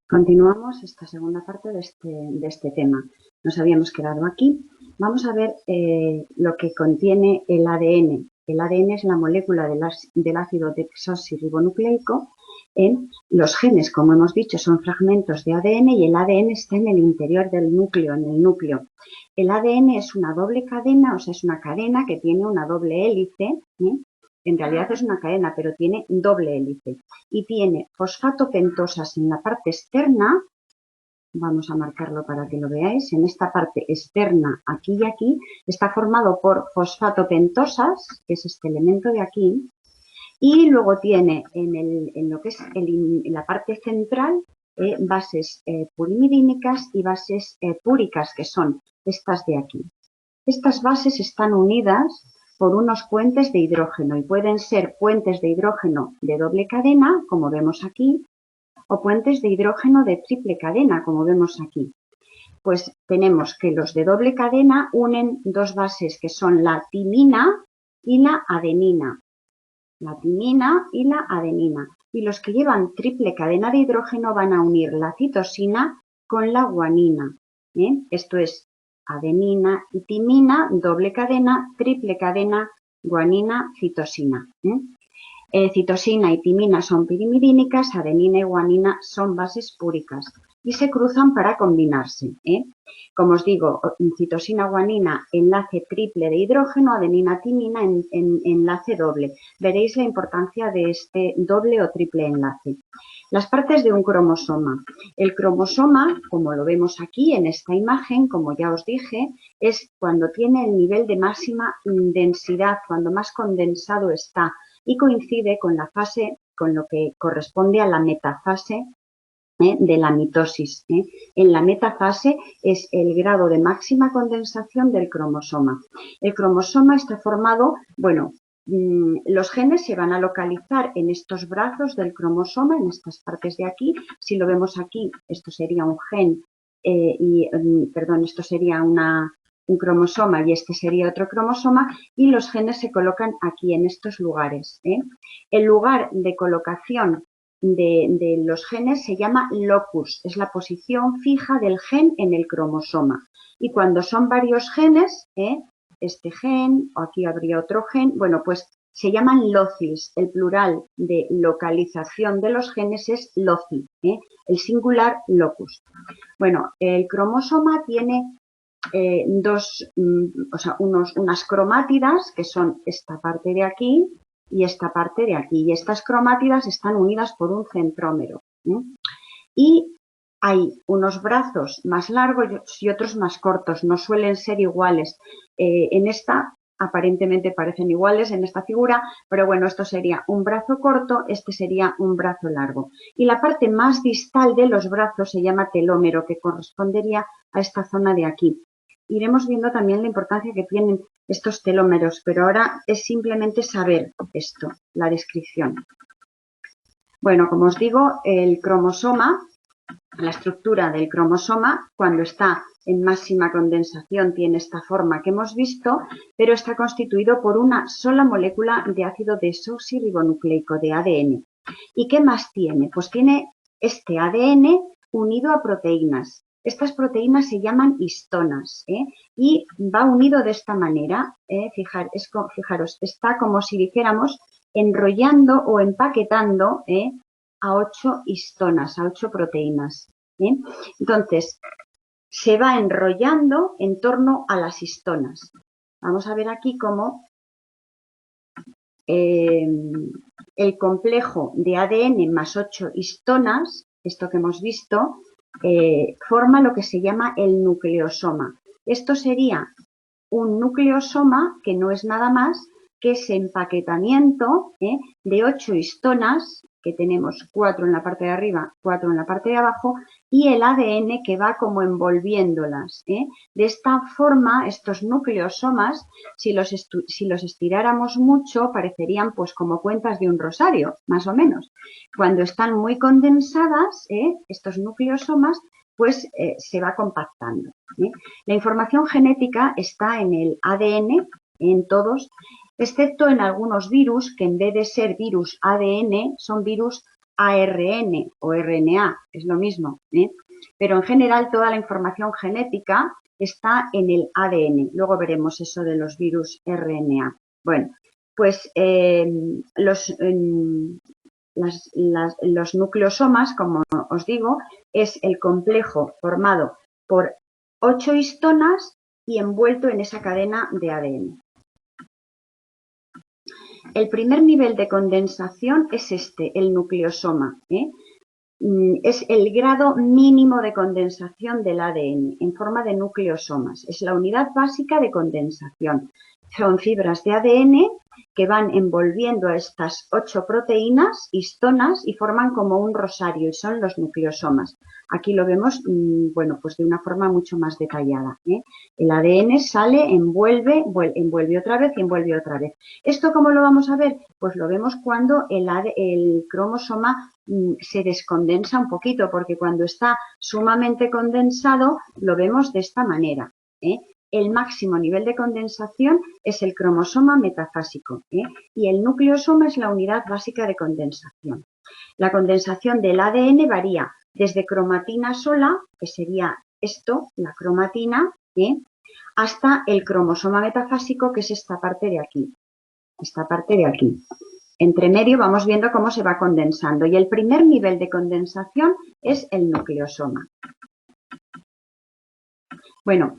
Continuamos esta segunda parte de este tema. Nos habíamos quedado aquí. Vamos a ver lo que contiene el ADN. El ADN es la molécula del ácido desoxirribonucleico. Los genes, como hemos dicho, son fragmentos de ADN y el ADN está en el interior del núcleo, en el núcleo. El ADN es una doble cadena, o sea, es una cadena que tiene una doble hélice. En realidad es una cadena, pero tiene doble hélice y tiene fosfatopentosas en la parte externa. Vamos a marcarlo para que lo veáis. En esta parte externa, aquí y aquí, está formado por fosfatopentosas, que es este elemento de aquí, y luego tiene en lo que es en la parte central bases purimidínicas y bases púricas, que son estas de aquí. Estas bases están unidas por unos puentes de hidrógeno y pueden ser puentes de hidrógeno de doble cadena, como vemos aquí, o puentes de hidrógeno de triple cadena, como vemos aquí. Pues tenemos que los de doble cadena unen dos bases que son la timina y la adenina. La timina y la adenina. Y los que llevan triple cadena de hidrógeno van a unir la citosina con la guanina. Esto es adenina y timina, doble cadena, triple cadena, guanina, citosina. Citosina y timina son pirimidínicas, adenina y guanina son bases púricas y se cruzan para combinarse. Como os digo, citosina, guanina, enlace triple de hidrógeno, adenina, timina, enlace doble. Veréis la importancia de este doble o triple enlace. Las partes de un cromosoma. El cromosoma, como lo vemos aquí en esta imagen, como ya os dije, es cuando tiene el nivel de máxima densidad, cuando más condensado está, y coincide con la fase, con lo que corresponde a la metafase de la mitosis. En la metafase es el grado de máxima condensación del cromosoma. El cromosoma está formado, los genes se van a localizar en estos brazos del cromosoma, en estas partes de aquí. Si lo vemos aquí, esto sería un gen, esto sería un cromosoma y este sería otro cromosoma, y los genes se colocan aquí en estos lugares. El lugar de colocación de los genes se llama locus, es la posición fija del gen en el cromosoma. Y cuando son varios genes, este gen, o aquí habría otro gen, pues se llaman locis. El plural de localización de los genes es loci, el singular locus. El cromosoma tiene unas cromátidas, que son esta parte de aquí y esta parte de aquí. Y estas cromátidas están unidas por un centrómero. Y hay unos brazos más largos y otros más cortos, no suelen ser iguales. En esta aparentemente parecen iguales en esta figura, pero bueno, esto sería un brazo corto, este sería un brazo largo. Y la parte más distal de los brazos se llama telómero, que correspondería a esta zona de aquí. Iremos viendo también la importancia que tienen estos telómeros, pero ahora es simplemente saber esto, la descripción. Bueno, como os digo, el cromosoma, la estructura del cromosoma, cuando está en máxima condensación, tiene esta forma que hemos visto, pero está constituido por una sola molécula de ácido desoxirribonucleico, de ADN. ¿Y qué más tiene? Pues tiene este ADN unido a proteínas. Estas proteínas se llaman histonas, y va unido de esta manera. Fijaros, está como si dijéramos enrollando o empaquetando a 8 histonas, a 8 proteínas. Entonces, se va enrollando en torno a las histonas. Vamos a ver aquí cómo el complejo de ADN más 8 histonas, esto que hemos visto, forma lo que se llama el nucleosoma. Esto sería un nucleosoma que no es nada más que ese empaquetamiento de 8 histonas, que tenemos 4 en la parte de arriba, 4 en la parte de abajo, y el ADN que va como envolviéndolas. De esta forma, estos nucleosomas, si los estiráramos mucho, parecerían pues como cuentas de un rosario, más o menos. Cuando están muy condensadas, estos nucleosomas, pues se va compactando. La información genética está en el ADN, en todos, excepto en algunos virus, que en vez de ser virus ADN, son virus ARN o RNA, es lo mismo, pero en general toda la información genética está en el ADN. Luego veremos eso de los virus RNA. Bueno, pues los nucleosomas, como os digo, es el complejo formado por 8 histonas y envuelto en esa cadena de ADN. El primer nivel de condensación es el nucleosoma. Es el grado mínimo de condensación del ADN en forma de nucleosomas. Es la unidad básica de condensación. Son fibras de ADN que van envolviendo a estas 8 proteínas, histonas, y forman como un rosario, y son los nucleosomas. Aquí lo vemos, bueno, pues de una forma mucho más detallada. El ADN sale, envuelve otra vez y envuelve otra vez. ¿Esto cómo lo vamos a ver? Pues lo vemos cuando el cromosoma se descondensa un poquito, porque cuando está sumamente condensado lo vemos de esta manera. El máximo nivel de condensación es el cromosoma metafásico, y el nucleosoma es la unidad básica de condensación. La condensación del ADN varía desde cromatina sola, que sería esto, la cromatina, hasta el cromosoma metafásico, que es esta parte de aquí. Esta parte de aquí. Entre medio vamos viendo cómo se va condensando, y el primer nivel de condensación es el nucleosoma. Bueno,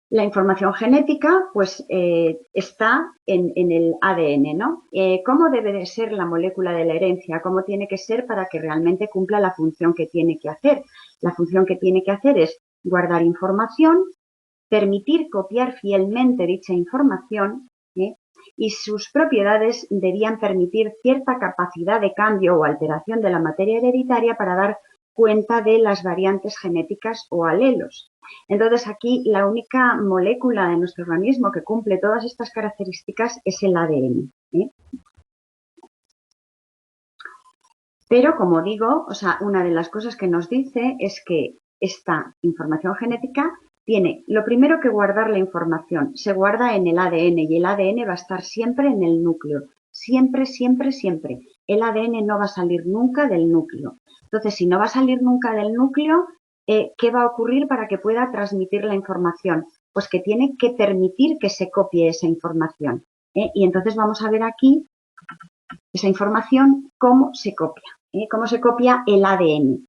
la información genética pues está en el ADN, ¿no? ¿Cómo debe de ser la molécula de la herencia? ¿Cómo tiene que ser para que realmente cumpla la función que tiene que hacer? La función que tiene que hacer es guardar información, permitir copiar fielmente dicha información, y sus propiedades debían permitir cierta capacidad de cambio o alteración de la materia hereditaria para dar cuenta de las variantes genéticas o alelos. Entonces aquí la única molécula de nuestro organismo que cumple todas estas características es el ADN. Pero como digo, o sea, una de las cosas que nos dice es que esta información genética tiene, lo primero, que guardar la información. Se guarda en el ADN y el ADN va a estar siempre en el núcleo. Siempre, siempre, siempre. El ADN no va a salir nunca del núcleo. Entonces, si no va a salir nunca del núcleo, ¿qué va a ocurrir para que pueda transmitir la información? Pues que tiene que permitir que se copie esa información. Y entonces vamos a ver aquí esa información, cómo se copia. Cómo se copia el ADN.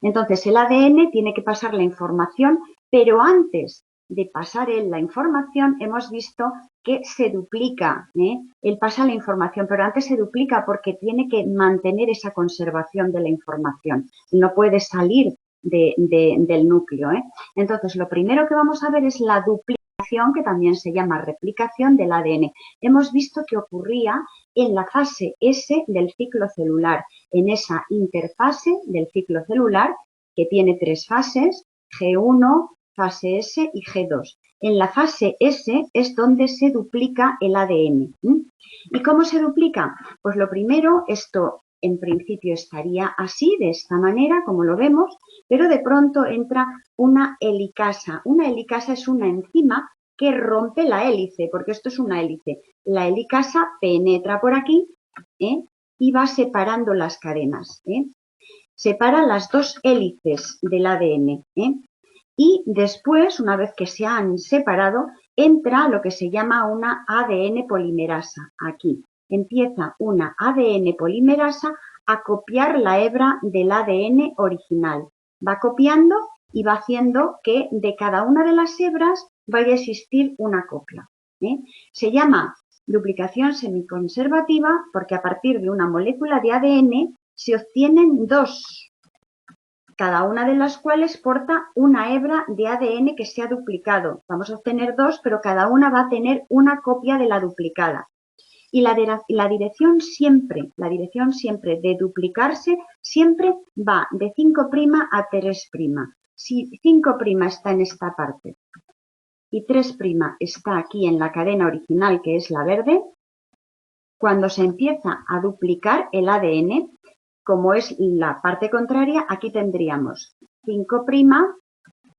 Entonces, el ADN tiene que pasar la información, pero antes de pasar la información hemos visto que se duplica. Él pasa la información, pero antes se duplica porque tiene que mantener esa conservación de la información. No puede salir del núcleo. Entonces, lo primero que vamos a ver es la duplicación, que también se llama replicación del ADN. Hemos visto que ocurría en la fase S del ciclo celular, en esa interfase del ciclo celular que tiene 3 fases, G1, fase S y G2. En la fase S es donde se duplica el ADN. ¿Y cómo se duplica? Pues lo primero, esto en principio estaría así, de esta manera, como lo vemos, pero de pronto entra una helicasa. Una helicasa es una enzima que rompe la hélice, porque esto es una hélice. La helicasa penetra por aquí y va separando las cadenas. Separa las 2 hélices del ADN. Y después, una vez que se han separado, entra lo que se llama una ADN polimerasa. Aquí empieza una ADN polimerasa a copiar la hebra del ADN original. Va copiando y va haciendo que de cada una de las hebras vaya a existir una copia. Se llama duplicación semiconservativa porque a partir de una molécula de ADN se obtienen 2, cada una de las cuales porta una hebra de ADN que se ha duplicado. Vamos a obtener 2, pero cada una va a tener una copia de la duplicada. Y la dirección siempre de duplicarse siempre va de 5' a 3'. Si 5' está en esta parte y 3' está aquí en la cadena original, que es la verde, cuando se empieza a duplicar el ADN, como es la parte contraria, aquí tendríamos 5'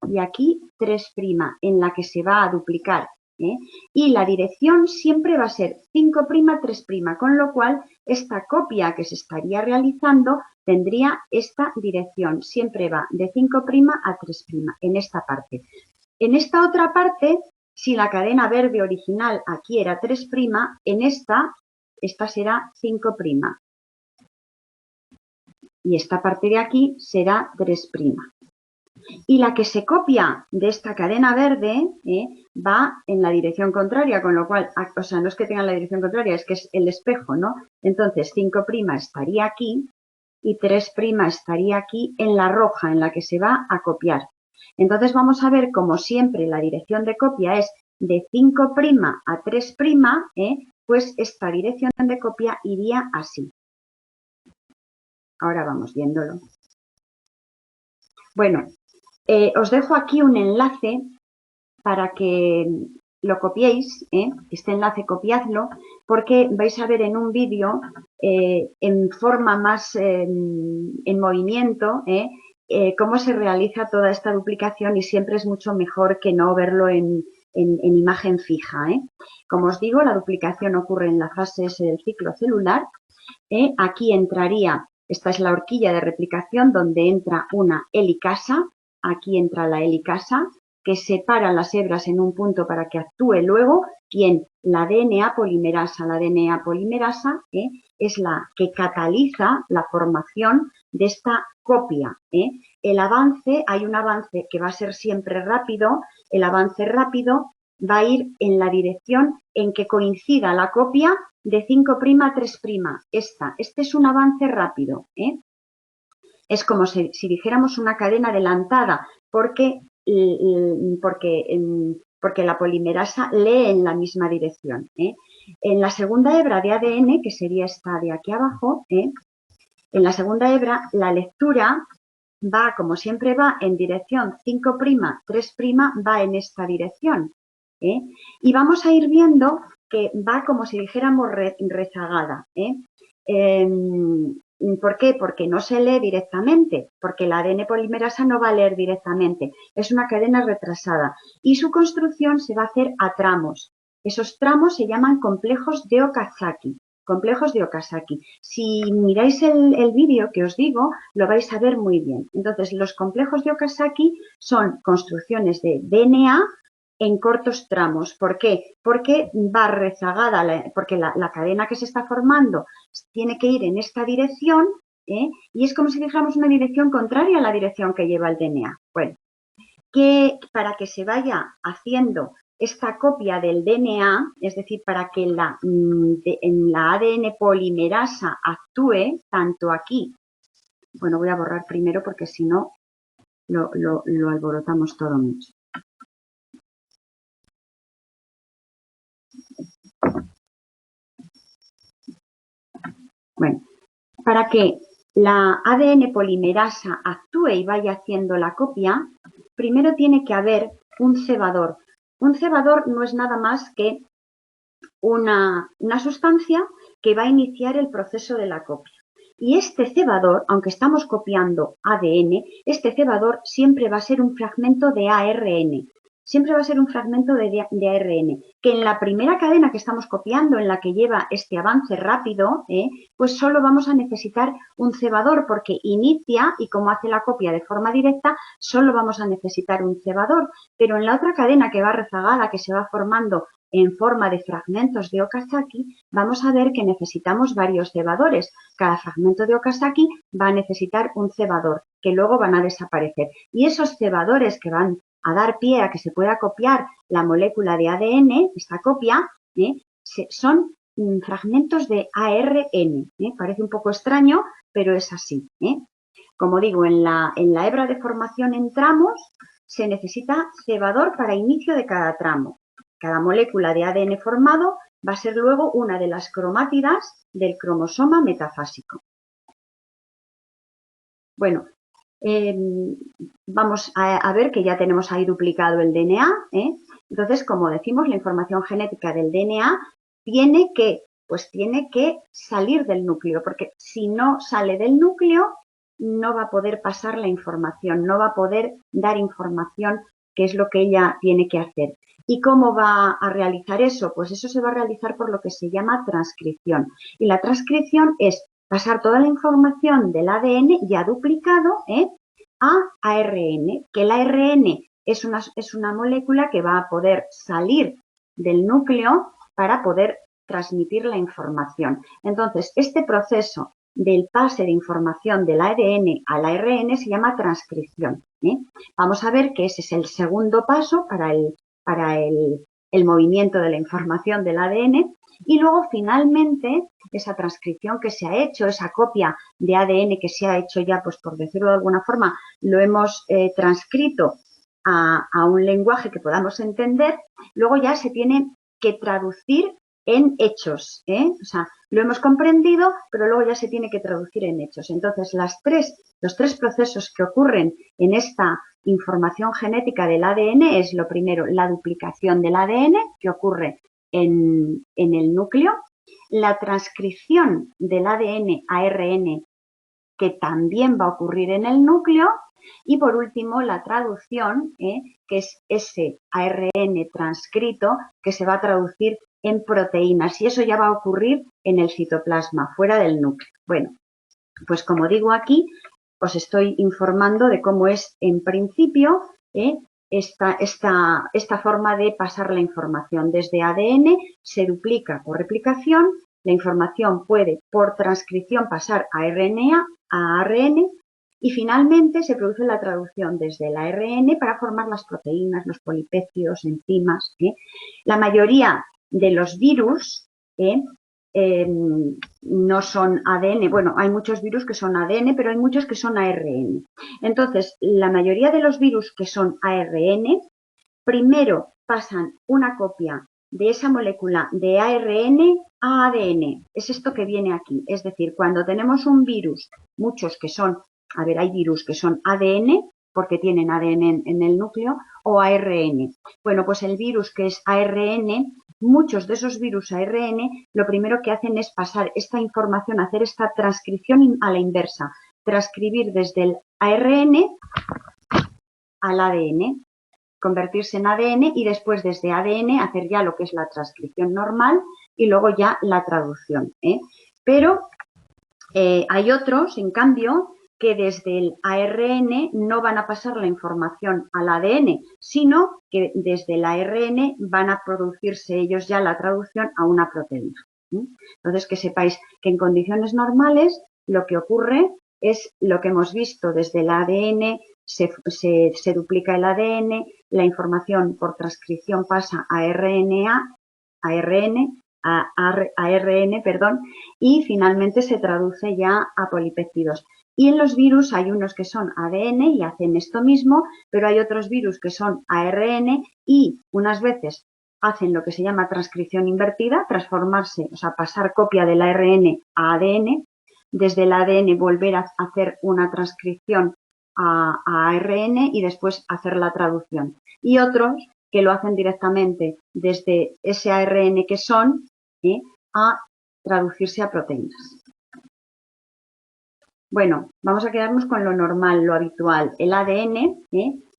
y aquí 3', en la que se va a duplicar ¿eh? Y la dirección siempre va a ser 5', 3', con lo cual esta copia que se estaría realizando tendría esta dirección. Siempre va de 5' a 3', en esta parte. En esta otra parte, si la cadena verde original aquí era 3', en esta será 5'. Y esta parte de aquí será 3'. Y la que se copia de esta cadena verde va en la dirección contraria, con lo cual, o sea, no es que tenga la dirección contraria, es que es el espejo, ¿no? Entonces 5' estaría aquí y 3' estaría aquí en la roja, en la que se va a copiar. Entonces vamos a ver, como siempre, la dirección de copia es de 5' a 3', pues esta dirección de copia iría así. Ahora vamos viéndolo. Bueno, os dejo aquí un enlace para que lo copiéis, este enlace copiadlo, porque vais a ver en un vídeo en forma más en movimiento cómo se realiza toda esta duplicación y siempre es mucho mejor que no verlo en imagen fija. Como os digo, la duplicación ocurre en la fase S del ciclo celular. Aquí entraría, esta es la horquilla de replicación donde entra una helicasa, aquí entra la helicasa, que separa las hebras en un punto para que actúe luego, ¿quién? La DNA polimerasa. La DNA polimerasa es la que cataliza la formación de esta copia. El avance, hay un avance que va a ser siempre rápido, el avance rápido va a ir en la dirección en que coincida la copia de 5' a 3'. Este es un avance rápido. Es como si dijéramos una cadena adelantada, porque la polimerasa lee en la misma dirección. En la segunda hebra de ADN, que sería esta de aquí abajo, en la segunda hebra la lectura va, como siempre va, en dirección 5', 3', va en esta dirección. Y vamos a ir viendo que va como si dijéramos rezagada. ¿Por qué? Porque no se lee directamente, porque la ADN polimerasa no va a leer directamente, es una cadena retrasada y su construcción se va a hacer a tramos. Esos tramos se llaman complejos de Okazaki. Complejos de Okazaki. Si miráis el vídeo que os digo, lo vais a ver muy bien. Entonces, los complejos de Okazaki son construcciones de DNA en cortos tramos. ¿Por qué? Porque va rezagada, porque la cadena que se está formando tiene que ir en esta dirección y es como si dijéramos una dirección contraria a la dirección que lleva el DNA. Bueno, para que se vaya haciendo esta copia del DNA, es decir, para que en la ADN polimerasa actúe, tanto aquí, bueno, voy a borrar primero porque si no lo alborotamos todo mucho. Bueno, para que la ADN polimerasa actúe y vaya haciendo la copia, primero tiene que haber un cebador. Un cebador no es nada más que una sustancia que va a iniciar el proceso de la copia. Y este cebador, aunque estamos copiando ADN, este cebador siempre va a ser un fragmento de ARN. Siempre va a ser un fragmento de ARN, que en la primera cadena que estamos copiando, en la que lleva este avance rápido, pues solo vamos a necesitar un cebador porque inicia y como hace la copia de forma directa, solo vamos a necesitar un cebador. Pero en la otra cadena que va rezagada, que se va formando en forma de fragmentos de Okazaki, vamos a ver que necesitamos varios cebadores. Cada fragmento de Okazaki va a necesitar un cebador, que luego van a desaparecer. Y esos cebadores que van a dar pie a que se pueda copiar la molécula de ADN, esta copia, son fragmentos de ARN. Parece un poco extraño, pero es así. Como digo, en la hebra de formación en tramos se necesita cebador para inicio de cada tramo. Cada molécula de ADN formado va a ser luego una de las cromátidas del cromosoma metafásico. Bueno, vamos a ver que ya tenemos ahí duplicado el DNA. Entonces, como decimos, la información genética del DNA tiene que salir del núcleo, porque si no sale del núcleo, no va a poder pasar la información, no va a poder dar información, que es lo que ella tiene que hacer. ¿Y cómo va a realizar eso? Pues eso se va a realizar por lo que se llama transcripción. Y la transcripción es pasar toda la información del ADN ya duplicado a ARN, que el ARN es una molécula que va a poder salir del núcleo para poder transmitir la información. Entonces, este proceso del pase de información del ADN al ARN se llama transcripción. Vamos a ver que ese es el segundo paso para el movimiento de la información del ADN y luego finalmente esa transcripción que se ha hecho, esa copia de ADN que se ha hecho ya, pues por decirlo de alguna forma, lo hemos transcrito a un lenguaje que podamos entender, luego ya se tiene que traducir en hechos, o sea, lo hemos comprendido, pero luego ya se tiene que traducir en hechos. Entonces, los tres procesos que ocurren en esta información genética del ADN es lo primero, la duplicación del ADN que ocurre en el núcleo, la transcripción del ADN a ARN que también va a ocurrir en el núcleo y por último la traducción, que es ese ARN transcrito que se va a traducir en proteínas y eso ya va a ocurrir en el citoplasma, fuera del núcleo. Bueno, pues como digo aquí, os estoy informando de cómo es en principio esta forma de pasar la información. Desde ADN se duplica por replicación, la información puede por transcripción pasar a RNA, a ARN y finalmente se produce la traducción desde el ARN para formar las proteínas, los polipéptidos, enzimas. La mayoría de los virus no son ADN. Bueno, hay muchos virus que son ADN, pero hay muchos que son ARN. Entonces, la mayoría de los virus que son ARN, primero pasan una copia de esa molécula de ARN a ADN. Es esto que viene aquí. Es decir, cuando tenemos un virus, muchos que son, a ver, hay virus que son ADN, porque tienen ADN en el núcleo, o ARN. Bueno, pues el virus que es ARN, muchos de esos virus ARN, lo primero que hacen es pasar esta información, hacer esta transcripción a la inversa, transcribir desde el ARN al ADN, convertirse en ADN y después desde ADN hacer ya lo que es la transcripción normal y luego ya la traducción. Pero hay otros, en cambio, que desde el ARN no van a pasar la información al ADN, sino que desde el ARN van a producirse ellos ya la traducción a una proteína. Entonces, que sepáis que en condiciones normales lo que ocurre es lo que hemos visto desde el ADN, se duplica el ADN, la información por transcripción pasa a RNA, a ARN, perdón, y finalmente se traduce ya a polipéptidos. Y en los virus hay unos que son ADN y hacen esto mismo, pero hay otros virus que son ARN y unas veces hacen lo que se llama transcripción invertida, transformarse, o sea, pasar copia del ARN a ADN, desde el ADN volver a hacer una transcripción a ARN y después hacer la traducción. Y otros que lo hacen directamente desde ese ARN que son a traducirse a proteínas. Bueno, vamos a quedarnos con lo normal, lo habitual. El ADN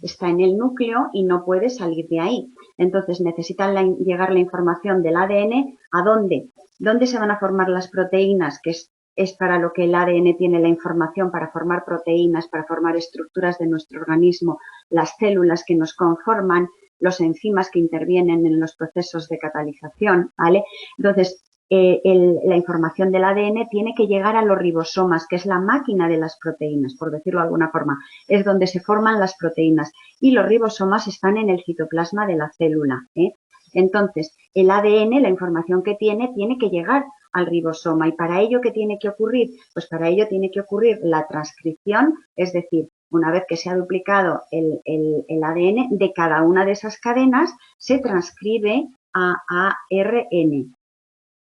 está en el núcleo y no puede salir de ahí. Entonces necesitan llegar la información del ADN a dónde. ¿Dónde se van a formar las proteínas? Que es para lo que el ADN tiene la información, para formar proteínas, para formar estructuras de nuestro organismo, las células que nos conforman, los enzimas que intervienen en los procesos de catalización, ¿vale? Entonces, la información del ADN tiene que llegar a los ribosomas, que es la máquina de las proteínas, por decirlo de alguna forma. Es donde se forman las proteínas y los ribosomas están en el citoplasma de la célula. Entonces, el ADN, la información que tiene que llegar al ribosoma. ¿Y para ello qué tiene que ocurrir? Pues para ello tiene que ocurrir la transcripción, es decir, una vez que se ha duplicado el ADN de cada una de esas cadenas, se transcribe a ARN.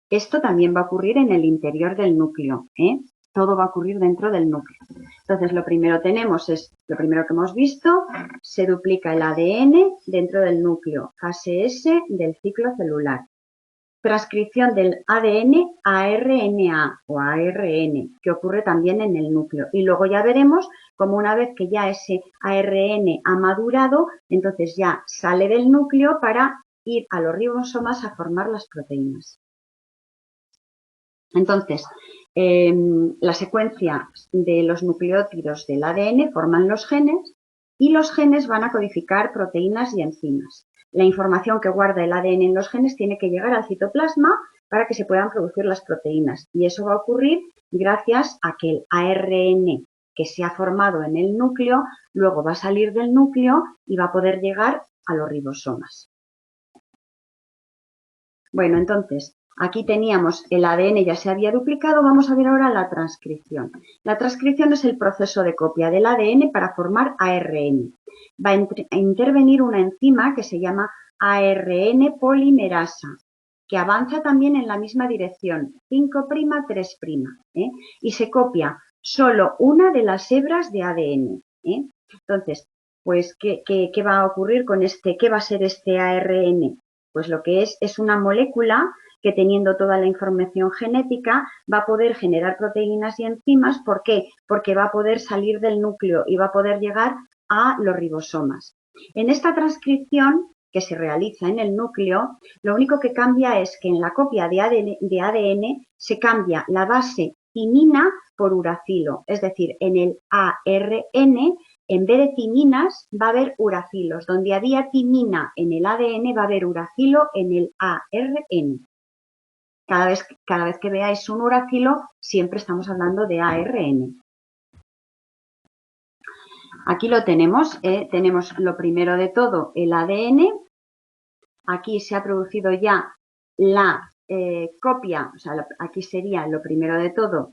Esto también va a ocurrir en el interior del núcleo, todo va a ocurrir dentro del núcleo. Entonces, lo primero tenemos es, lo primero que hemos visto, se duplica el ADN dentro del núcleo, fase S del ciclo celular. Transcripción del ADN a RNA o a ARN, que ocurre también en el núcleo. Y luego ya veremos cómo una vez que ya ese ARN ha madurado, entonces ya sale del núcleo para ir a los ribosomas a formar las proteínas. Entonces, la secuencia de los nucleótidos del ADN forman los genes y los genes van a codificar proteínas y enzimas. La información que guarda el ADN en los genes tiene que llegar al citoplasma para que se puedan producir las proteínas. Y eso va a ocurrir gracias a que el ARN que se ha formado en el núcleo luego va a salir del núcleo y va a poder llegar a los ribosomas. Bueno, entonces, aquí teníamos el ADN, ya se había duplicado, vamos a ver ahora la transcripción. La transcripción es el proceso de copia del ADN para formar ARN. Va a intervenir una enzima que se llama ARN polimerasa, que avanza también en la misma dirección, 5', 3', y se copia solo una de las hebras de ADN. Entonces, pues, ¿qué va a ocurrir con este? ¿Qué va a ser este ARN? Pues lo que es una molécula que teniendo toda la información genética va a poder generar proteínas y enzimas. ¿Por qué? Porque va a poder salir del núcleo y va a poder llegar a los ribosomas. En esta transcripción que se realiza en el núcleo, lo único que cambia es que en la copia de ADN se cambia la base timina por uracilo, es decir, en el ARN en vez de timinas va a haber uracilos. Donde había timina en el ADN va a haber uracilo en el ARN. Cada vez que veáis un uracilo, siempre estamos hablando de ARN. Aquí lo tenemos. Tenemos lo primero de todo el ADN. Aquí se ha producido ya la copia, o sea, aquí sería lo primero de todo,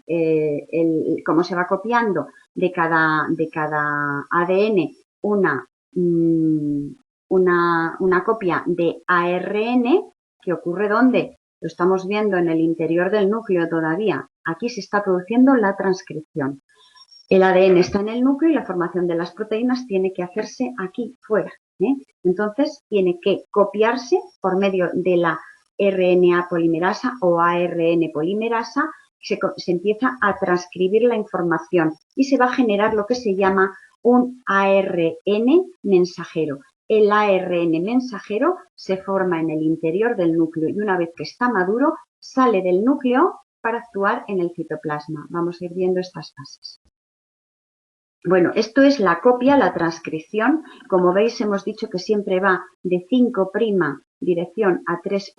cómo se va copiando de cada ADN una copia de ARN, que ocurre ¿dónde? Lo estamos viendo en el interior del núcleo todavía. Aquí se está produciendo la transcripción. El ADN está en el núcleo y la formación de las proteínas tiene que hacerse aquí fuera. Entonces, tiene que copiarse por medio de la RNA polimerasa o ARN polimerasa, se empieza a transcribir la información y se va a generar lo que se llama un ARN mensajero. El ARN mensajero se forma en el interior del núcleo y una vez que está maduro, sale del núcleo para actuar en el citoplasma. Vamos a ir viendo estas fases. Bueno, esto es la copia, la transcripción. Como veis, hemos dicho que siempre va de 5' dirección a 3'.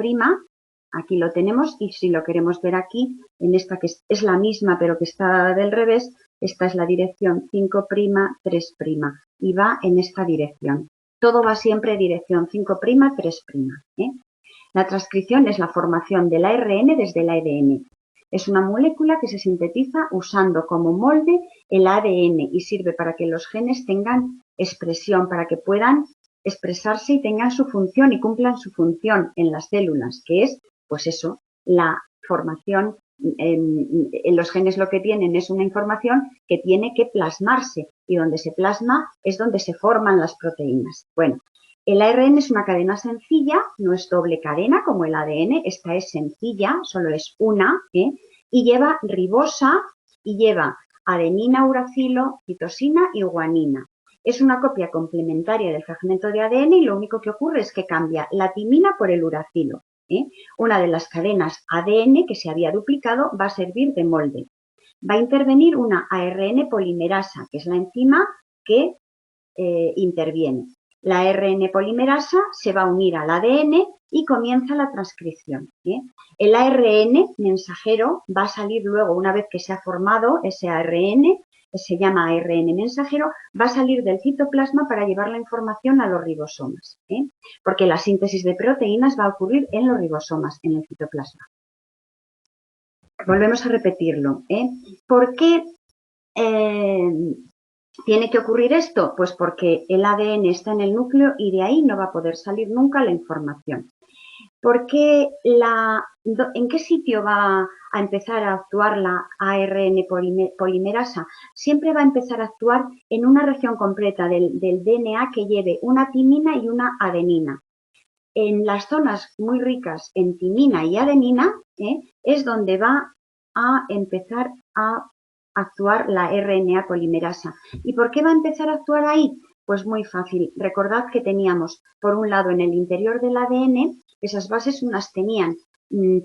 Aquí lo tenemos y si lo queremos ver aquí, en esta que es la misma pero que está del revés, esta es la dirección 5', 3' y va en esta dirección. Todo va siempre en dirección 5', 3'. La transcripción es la formación del ARN desde el ADN. Es una molécula que se sintetiza usando como molde el ADN y sirve para que los genes tengan expresión, para que puedan expresarse y tengan su función y cumplan su función en las células, que es, pues eso, la formación. En los genes lo que tienen es una información que tiene que plasmarse y donde se plasma es donde se forman las proteínas. Bueno, el ARN es una cadena sencilla, no es doble cadena como el ADN, esta es sencilla, solo es una, y lleva ribosa y lleva adenina, uracilo, citosina y guanina. Es una copia complementaria del fragmento de ADN y lo único que ocurre es que cambia la timina por el uracilo. Una de las cadenas ADN que se había duplicado va a servir de molde. Va a intervenir una ARN polimerasa, que es la enzima que interviene. La ARN polimerasa se va a unir al ADN y comienza la transcripción. El ARN mensajero va a salir luego, una vez que se ha formado ese ARN, se llama ARN mensajero, va a salir del citoplasma para llevar la información a los ribosomas, porque la síntesis de proteínas va a ocurrir en los ribosomas, en el citoplasma. Volvemos a repetirlo. ¿Por qué tiene que ocurrir esto? Pues porque el ADN está en el núcleo y de ahí no va a poder salir nunca la información. Porque ¿en qué sitio va a empezar a actuar la ARN polimerasa? Siempre va a empezar a actuar en una región completa del DNA que lleve una timina y una adenina. En las zonas muy ricas en timina y adenina es donde va a empezar a actuar la RNA polimerasa. ¿Y por qué va a empezar a actuar ahí? Pues muy fácil. Recordad que teníamos, por un lado, en el interior del ADN, esas bases unas tenían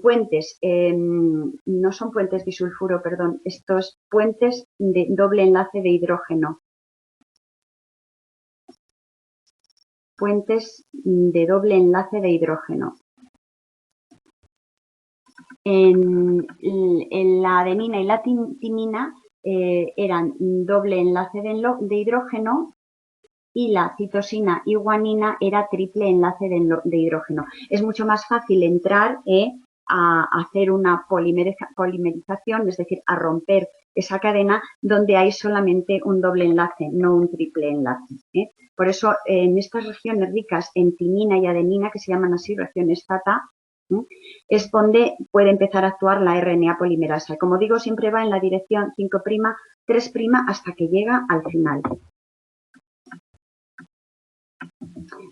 puentes, no son puentes disulfuro, perdón, estos puentes de doble enlace de hidrógeno. Puentes de doble enlace de hidrógeno. En la adenina y la timina eran doble enlace de hidrógeno y la citosina y guanina era triple enlace de hidrógeno. Es mucho más fácil entrar a hacer una polimerización, es decir, a romper esa cadena donde hay solamente un doble enlace, no un triple enlace. Por eso, en estas regiones ricas en timina y adenina, que se llaman así regiones Tata, es donde puede empezar a actuar la RNA polimerasa. Como digo, siempre va en la dirección 5', 3' hasta que llega al final.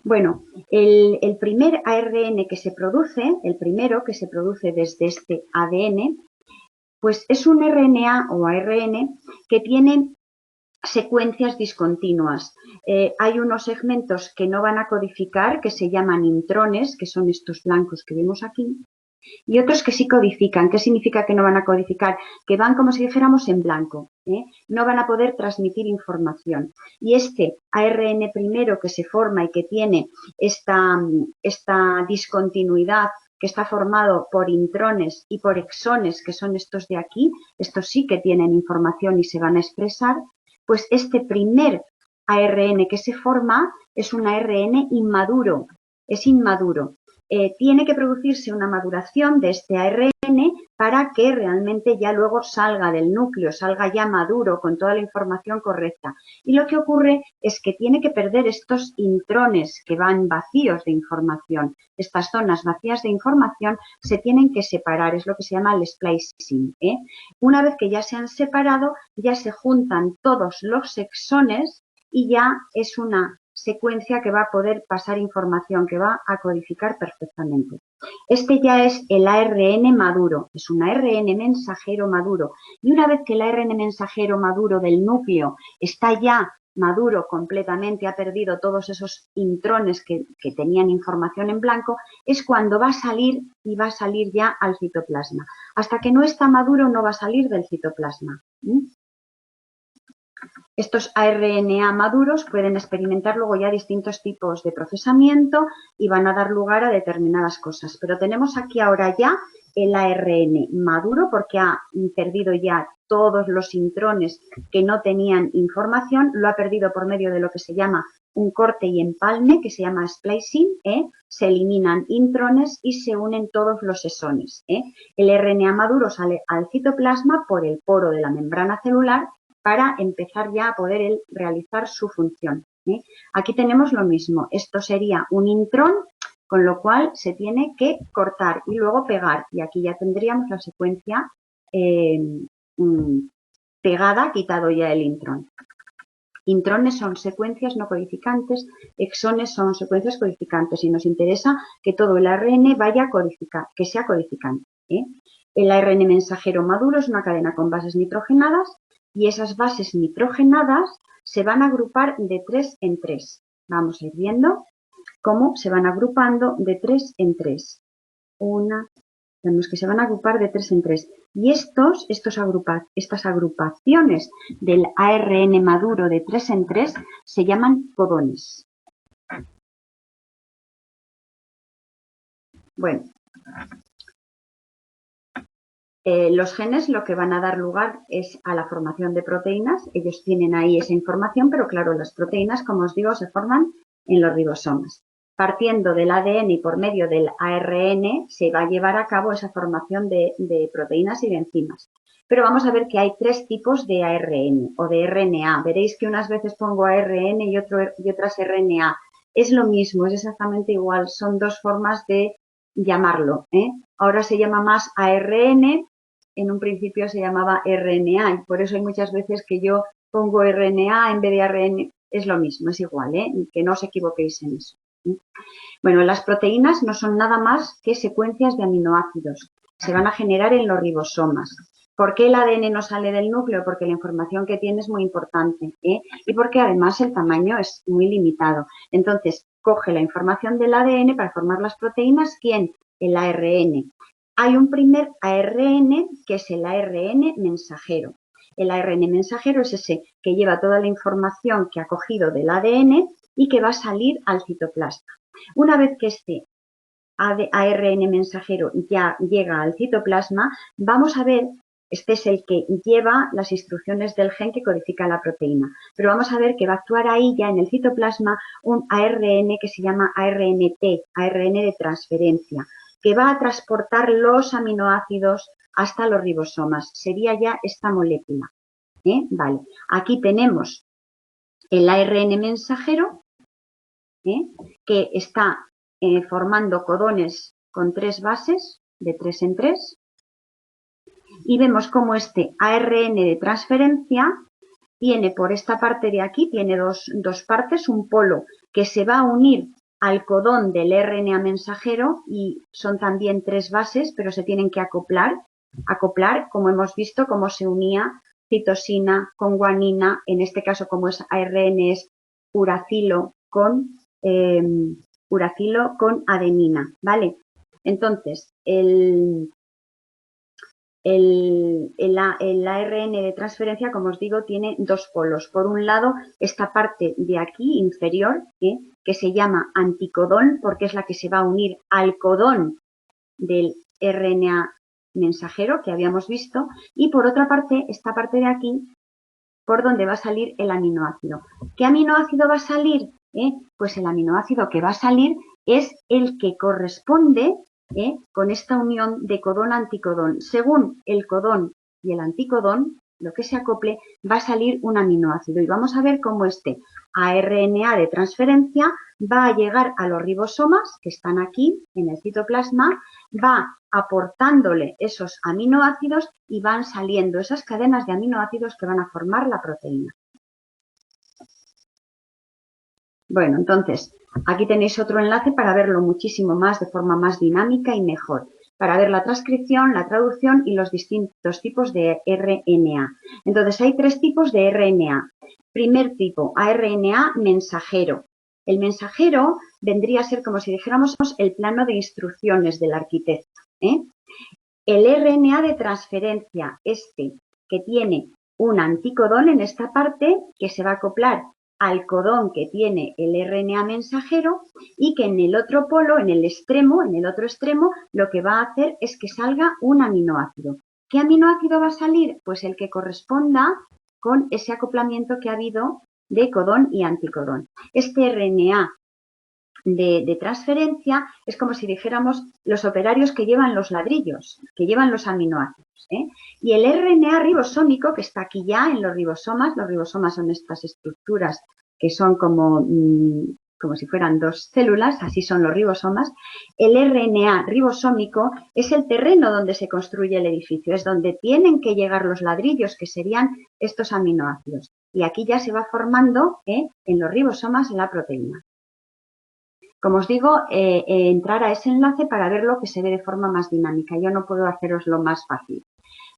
Bueno, el primer ARN que se produce, el primero que se produce desde este ADN, pues es un RNA o ARN que tiene secuencias discontinuas. Hay unos segmentos que no van a codificar, que se llaman intrones, que son estos blancos que vemos aquí, y otros que sí codifican. ¿Qué significa que no van a codificar? Que van como si dijéramos en blanco, no van a poder transmitir información. Y este ARN primero que se forma y que tiene esta discontinuidad, que está formado por intrones y por exones, que son estos de aquí, estos sí que tienen información y se van a expresar, pues este primer ARN que se forma es un ARN inmaduro, es inmaduro. Tiene que producirse una maduración de este ARN para que realmente ya luego salga del núcleo, salga ya maduro con toda la información correcta. Y lo que ocurre es que tiene que perder estos intrones que van vacíos de información. Estas zonas vacías de información se tienen que separar, es lo que se llama el splicing. Una vez que ya se han separado, ya se juntan todos los exones y ya es una secuencia que va a poder pasar información, que va a codificar perfectamente. Este ya es el ARN maduro, es un ARN mensajero maduro. Y una vez que el ARN mensajero maduro del núcleo está ya maduro completamente, ha perdido todos esos intrones que tenían información en blanco, es cuando va a salir y va a salir ya al citoplasma. Hasta que no está maduro no va a salir del citoplasma. Estos ARNA maduros pueden experimentar luego ya distintos tipos de procesamiento y van a dar lugar a determinadas cosas. Pero tenemos aquí ahora ya el ARN maduro porque ha perdido ya todos los intrones que no tenían información, lo ha perdido por medio de lo que se llama un corte y empalme, que se llama splicing, se eliminan intrones y se unen todos los exones. El RNA maduro sale al citoplasma por el poro de la membrana celular para empezar ya a poder realizar su función. Aquí tenemos lo mismo, esto sería un intrón, con lo cual se tiene que cortar y luego pegar, y aquí ya tendríamos la secuencia pegada, quitado ya el intrón. Intrones son secuencias no codificantes, exones son secuencias codificantes y nos interesa que todo el ARN vaya a codificar, que sea codificante. El ARN mensajero maduro es una cadena con bases nitrogenadas y esas bases nitrogenadas se van a agrupar de 3 en 3. Vamos a ir viendo cómo se van agrupando de 3 en 3. Tenemos que se van a agrupar de 3 en 3. Y estas agrupaciones del ARN maduro de 3 en 3 se llaman codones. Bueno, los genes lo que van a dar lugar es a la formación de proteínas. Ellos tienen ahí esa información, pero claro, las proteínas, como os digo, se forman en los ribosomas. Partiendo del ADN y por medio del ARN se va a llevar a cabo esa formación de proteínas y de enzimas. Pero vamos a ver que hay 3 tipos de ARN o de RNA. Veréis que unas veces pongo ARN y otras RNA. Es lo mismo, es exactamente igual. Son 2 formas de llamarlo. Ahora se llama más ARN, en un principio se llamaba RNA y por eso hay muchas veces que yo pongo RNA en vez de ARN. Es lo mismo, es igual, que no os equivoquéis en eso. Bueno, las proteínas no son nada más que secuencias de aminoácidos. Se van a generar en los ribosomas. ¿Por qué el ADN no sale del núcleo? Porque la información que tiene es muy importante, ¿eh? Y porque además el tamaño es muy limitado. Entonces, coge la información del ADN para formar las proteínas. ¿Quién? El ARN. Hay un primer ARN que es el ARN mensajero. El ARN mensajero es ese que lleva toda la información que ha cogido del ADN y que va a salir al citoplasma. Una vez que este ARN mensajero ya llega al citoplasma, vamos a ver, este es el que lleva las instrucciones del gen que codifica la proteína, pero vamos a ver que va a actuar ahí ya en el citoplasma un ARN que se llama ARNT, ARN de transferencia, que va a transportar los aminoácidos hasta los ribosomas. Sería ya esta molécula. Vale, aquí tenemos el ARN mensajero, que está formando codones con 3 bases, de 3 en 3, y vemos cómo este ARN de transferencia tiene por esta parte de aquí, tiene dos partes, un polo que se va a unir al codón del RNA mensajero y son también 3 bases, pero se tienen que acoplar, como hemos visto, cómo se unía citosina con guanina, en este caso como es ARN es uracilo con adenina, ¿vale? Entonces, el ARN de transferencia, como os digo, tiene 2 polos. Por un lado, esta parte de aquí, inferior, que se llama anticodón, porque es la que se va a unir al codón del RNA mensajero que habíamos visto. Y por otra parte, esta parte de aquí, por donde va a salir el aminoácido. ¿Qué aminoácido va a salir? Pues el aminoácido que va a salir es el que corresponde con esta unión de codón-anticodón. Según el codón y el anticodón, lo que se acople, va a salir un aminoácido. Y vamos a ver cómo este ARNA de transferencia va a llegar a los ribosomas, que están aquí en el citoplasma, va aportándole esos aminoácidos y van saliendo esas cadenas de aminoácidos que van a formar la proteína. Bueno, entonces, aquí tenéis otro enlace para verlo muchísimo más, de forma más dinámica y mejor, para ver la transcripción, la traducción y los distintos tipos de RNA. Entonces, hay 3 tipos de RNA. Primer tipo, ARNA mensajero. El mensajero vendría a ser como si dijéramos el plano de instrucciones del arquitecto. El RNA de transferencia, este que tiene un anticodón en esta parte que se va a acoplar al codón que tiene el RNA mensajero y que en el otro polo, en el otro extremo, lo que va a hacer es que salga un aminoácido. ¿Qué aminoácido va a salir? Pues el que corresponda con ese acoplamiento que ha habido de codón y anticodón. Este RNA de transferencia es como si dijéramos los operarios que llevan los ladrillos, que llevan los aminoácidos. Y el RNA ribosómico, que está aquí ya en los ribosomas son estas estructuras que son como si fueran 2 células, así son los ribosomas. El RNA ribosómico es el terreno donde se construye el edificio, es donde tienen que llegar los ladrillos, que serían estos aminoácidos. Y aquí ya se va formando en los ribosomas la proteína. Como os digo, entrar a ese enlace para ver lo que se ve de forma más dinámica. Yo no puedo haceroslo más fácil.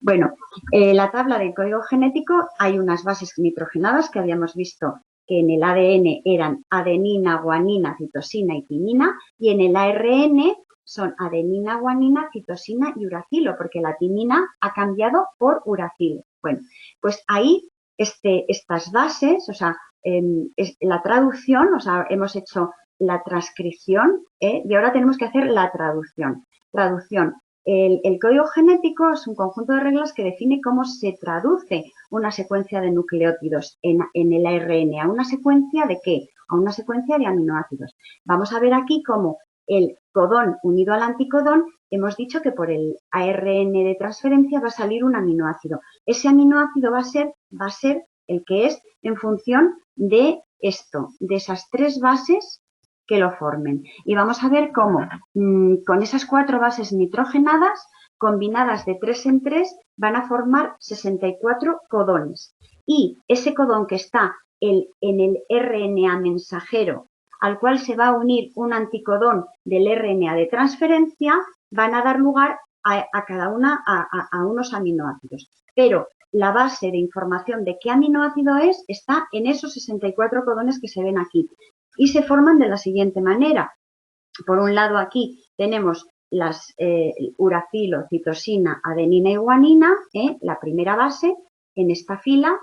Bueno, la tabla del código genético, hay unas bases nitrogenadas que habíamos visto que en el ADN eran adenina, guanina, citosina y timina, y en el ARN son adenina, guanina, citosina y uracilo, porque la timina ha cambiado por uracilo. Bueno, pues ahí estas bases, o sea, la traducción, o sea, hemos hecho la transcripción y ahora tenemos que hacer la traducción. El código genético es un conjunto de reglas que define cómo se traduce una secuencia de nucleótidos en el ARN. ¿A una secuencia de qué? A una secuencia de aminoácidos. Vamos a ver aquí cómo el codón unido al anticodón, hemos dicho que por el ARN de transferencia va a salir un aminoácido. Ese aminoácido va a ser el que es en función de esto, de esas 3 bases que lo formen. Y vamos a ver cómo con esas 4 bases nitrogenadas, combinadas de 3 en 3, van a formar 64 codones. Y ese codón que está en el RNA mensajero, al cual se va a unir un anticodón del RNA de transferencia, van a dar lugar a cada una, a unos aminoácidos. Pero la base de información de qué aminoácido es está en esos 64 codones que se ven aquí. Y se forman de la siguiente manera. Por un lado aquí tenemos las uracilo, citosina, adenina y guanina, la primera base en esta fila.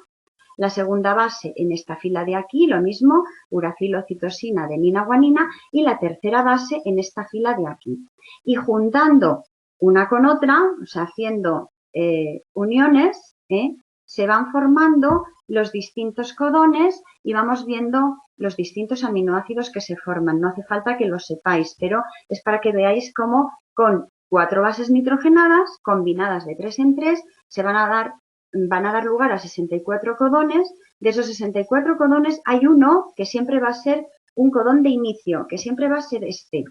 La segunda base en esta fila de aquí, lo mismo, uracilo, citosina, adenina, guanina, y la tercera base en esta fila de aquí. Y juntando una con otra, o sea, haciendo uniones, se van formando los distintos codones y vamos viendo los distintos aminoácidos que se forman. No hace falta que lo sepáis, pero es para que veáis cómo con 4 bases nitrogenadas, combinadas de 3 en 3, van a dar lugar a 64 codones. De esos 64 codones hay uno que siempre va a ser un codón de inicio, que siempre va a ser este.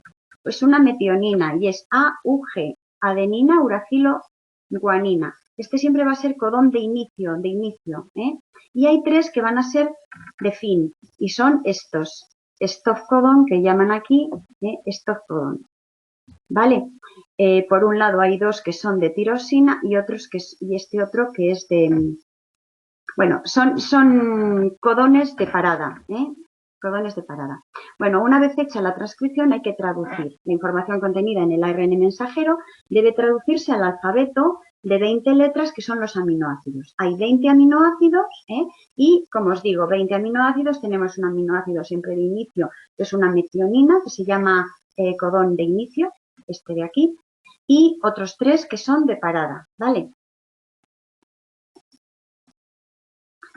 Es una metionina y es AUG, adenina, uracilo, guanina. Este siempre va a ser codón de inicio, Y hay 3 que van a ser de fin y son estos. Stop codón que llaman aquí, stop codón. ¿Vale? Por un lado hay 2 que son de tirosina y este otro que es de... Bueno, son codones de parada, codones de parada. Bueno, una vez hecha la transcripción hay que traducir. La información contenida en el ARN mensajero debe traducirse al alfabeto de 20 letras que son los aminoácidos. Hay 20 aminoácidos y, como os digo, 20 aminoácidos. Tenemos un aminoácido siempre de inicio, que es una metionina, que se llama codón de inicio, este de aquí, y otros 3 que son de parada, ¿vale?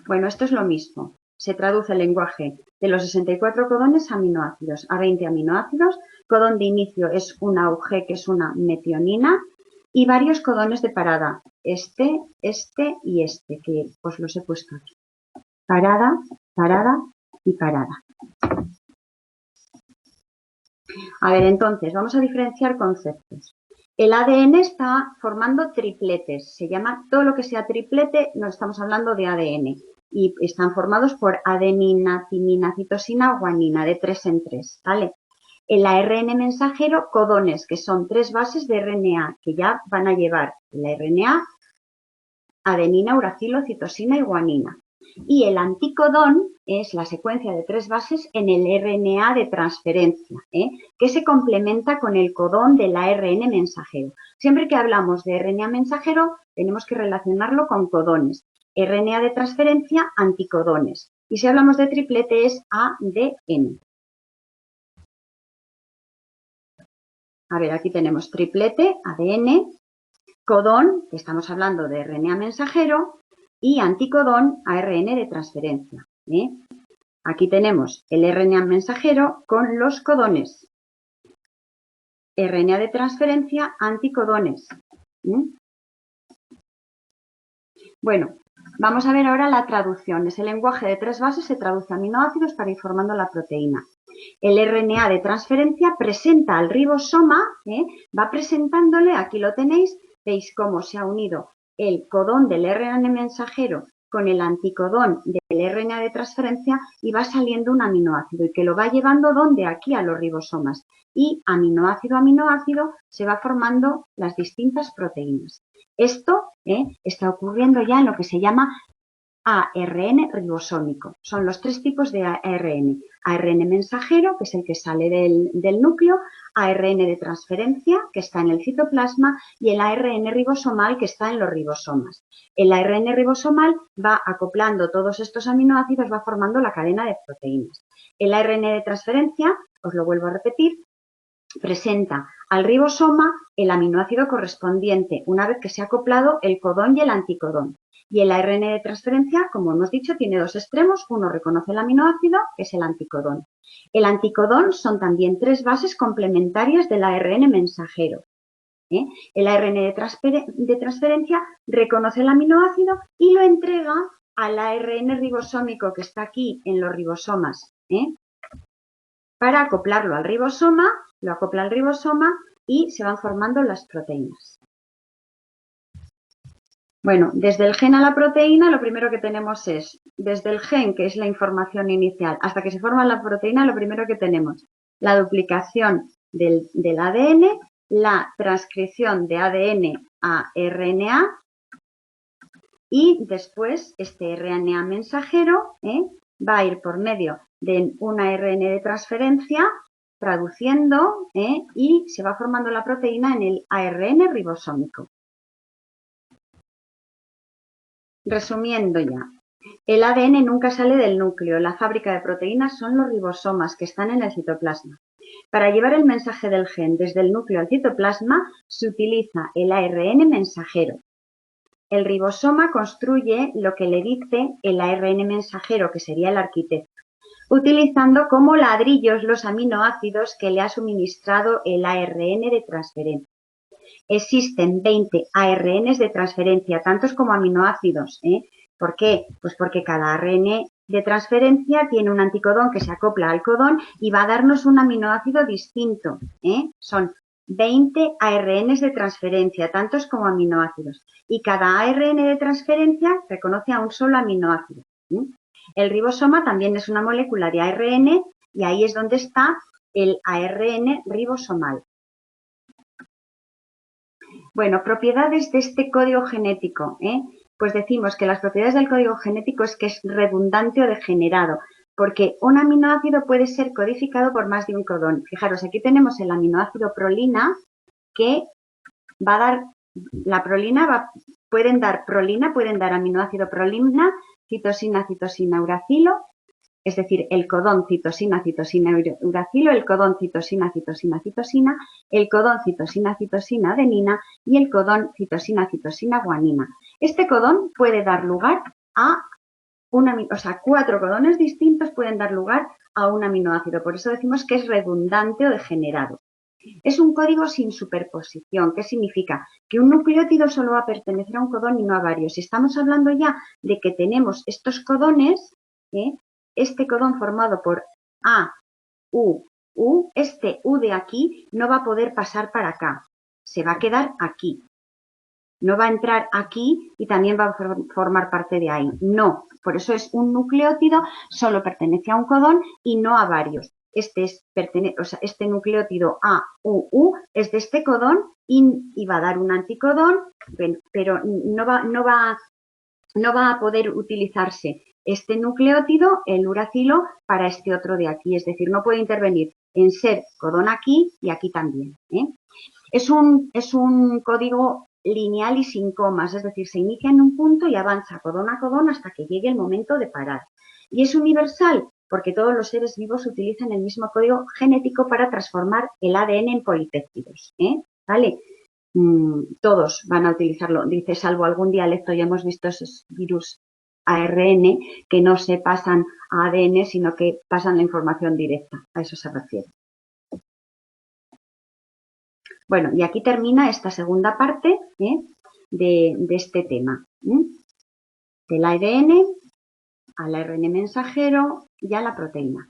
Bueno, esto es lo mismo. Se traduce el lenguaje de los 64 codones a aminoácidos, a 20 aminoácidos. Codón de inicio es una AUG, que es una metionina, y varios codones de parada. Este y este, que os los he puesto aquí. Parada, parada y parada. A ver, entonces, vamos a diferenciar conceptos. El ADN está formando tripletes. Se llama todo lo que sea triplete, no estamos hablando de ADN. Y están formados por adenina, timina, citosina, guanina, de 3 en 3, ¿vale? El ARN mensajero, codones, que son 3 bases de RNA, que ya van a llevar la RNA, adenina, uracilo, citosina y guanina. Y el anticodón es la secuencia de 3 bases en el RNA de transferencia, que se complementa con el codón del ARN mensajero. Siempre que hablamos de RNA mensajero, tenemos que relacionarlo con codones. RNA de transferencia, anticodones. Y si hablamos de triplete es ADN. A ver, aquí tenemos triplete, ADN, codón, que estamos hablando de RNA mensajero, y anticodón, ARN de transferencia. Aquí tenemos el RNA mensajero con los codones. RNA de transferencia, anticodones. Bueno, vamos a ver ahora la traducción. Ese lenguaje de 3 bases se traduce a aminoácidos para ir formando la proteína. El RNA de transferencia presenta al ribosoma, va presentándole, aquí lo tenéis, veis cómo se ha unido el codón del RNA mensajero con el anticodón del RNA de transferencia y va saliendo un aminoácido y que lo va llevando ¿dónde? Aquí a los ribosomas. Y aminoácido a aminoácido se va formando las distintas proteínas. Esto está ocurriendo ya en lo que se llama ARN ribosómico. Son los 3 tipos de ARN. ARN mensajero, que es el que sale del núcleo, ARN de transferencia, que está en el citoplasma, y el ARN ribosomal, que está en los ribosomas. El ARN ribosomal va acoplando todos estos aminoácidos, va formando la cadena de proteínas. El ARN de transferencia, os lo vuelvo a repetir, presenta al ribosoma el aminoácido correspondiente una vez que se ha acoplado el codón y el anticodón. Y el ARN de transferencia, como hemos dicho, tiene 2 extremos. Uno reconoce el aminoácido, que es el anticodón. El anticodón son también 3 bases complementarias del ARN mensajero. El ARN de transferencia reconoce el aminoácido y lo entrega al ARN ribosómico que está aquí en los ribosomas. Para acoplarlo al ribosoma, lo acopla al ribosoma y se van formando las proteínas. Bueno, desde el gen a la proteína lo primero que tenemos es, desde el gen, que es la información inicial, hasta que se forma la proteína, lo primero que tenemos, la duplicación del ADN la transcripción de ADN a RNA y después este RNA mensajero va a ir por medio de un ARN de transferencia traduciendo y se va formando la proteína en el ARN ribosómico. Resumiendo ya, el ADN nunca sale del núcleo, la fábrica de proteínas son los ribosomas que están en el citoplasma. Para llevar el mensaje del gen desde el núcleo al citoplasma se utiliza el ARN mensajero. El ribosoma construye lo que le dice el ARN mensajero, que sería el arquitecto, utilizando como ladrillos los aminoácidos que le ha suministrado el ARN de transferencia. Existen 20 ARNs de transferencia, tantos como aminoácidos. ¿Por qué? Pues porque cada ARN de transferencia tiene un anticodón que se acopla al codón y va a darnos un aminoácido distinto. Son 20 ARNs de transferencia, tantos como aminoácidos. Y cada ARN de transferencia reconoce a un solo aminoácido. El ribosoma también es una molécula de ARN y ahí es donde está el ARN ribosomal. Bueno, propiedades de este código genético. Pues decimos que las propiedades del código genético es que es redundante o degenerado, porque un aminoácido puede ser codificado por más de un codón. Fijaros, aquí tenemos el aminoácido prolina, que va a dar, la prolina, pueden dar aminoácido prolina, citosina, citosina, uracilo, es decir, el codón citosina, citosina, uracilo, el codón citosina, citosina, citosina, el codón citosina, citosina, adenina y el codón citosina, citosina, guanina. Este codón puede dar lugar a 4 codones distintos pueden dar lugar a un aminoácido. Por eso decimos que es redundante o degenerado. Es un código sin superposición. ¿Qué significa? Que un nucleótido solo va a pertenecer a un codón y no a varios. Si estamos hablando ya de que tenemos estos codones, este codón formado por A, U, U, este U de aquí no va a poder pasar para acá. Se va a quedar aquí. No va a entrar aquí y también va a formar parte de ahí. No, por eso es un nucleótido, solo pertenece a un codón y no a varios. Este nucleótido A, U, U es de este codón y va a dar un anticodón, pero no va a poder utilizarse este nucleótido, el uracilo, para este otro de aquí. Es decir, no puede intervenir en ser codón aquí y aquí también. Es un código lineal y sin comas, es decir, se inicia en un punto y avanza codón a codón hasta que llegue el momento de parar. Y es universal porque todos los seres vivos utilizan el mismo código genético para transformar el ADN en polipéptidos. ¿Vale? Todos van a utilizarlo, dice, salvo algún dialecto, ya hemos visto esos virus ARN que no se pasan a ADN, sino que pasan la información directa, a eso se refiere. Bueno, y aquí termina esta segunda parte de este tema, del ADN al ARN mensajero y a la proteína.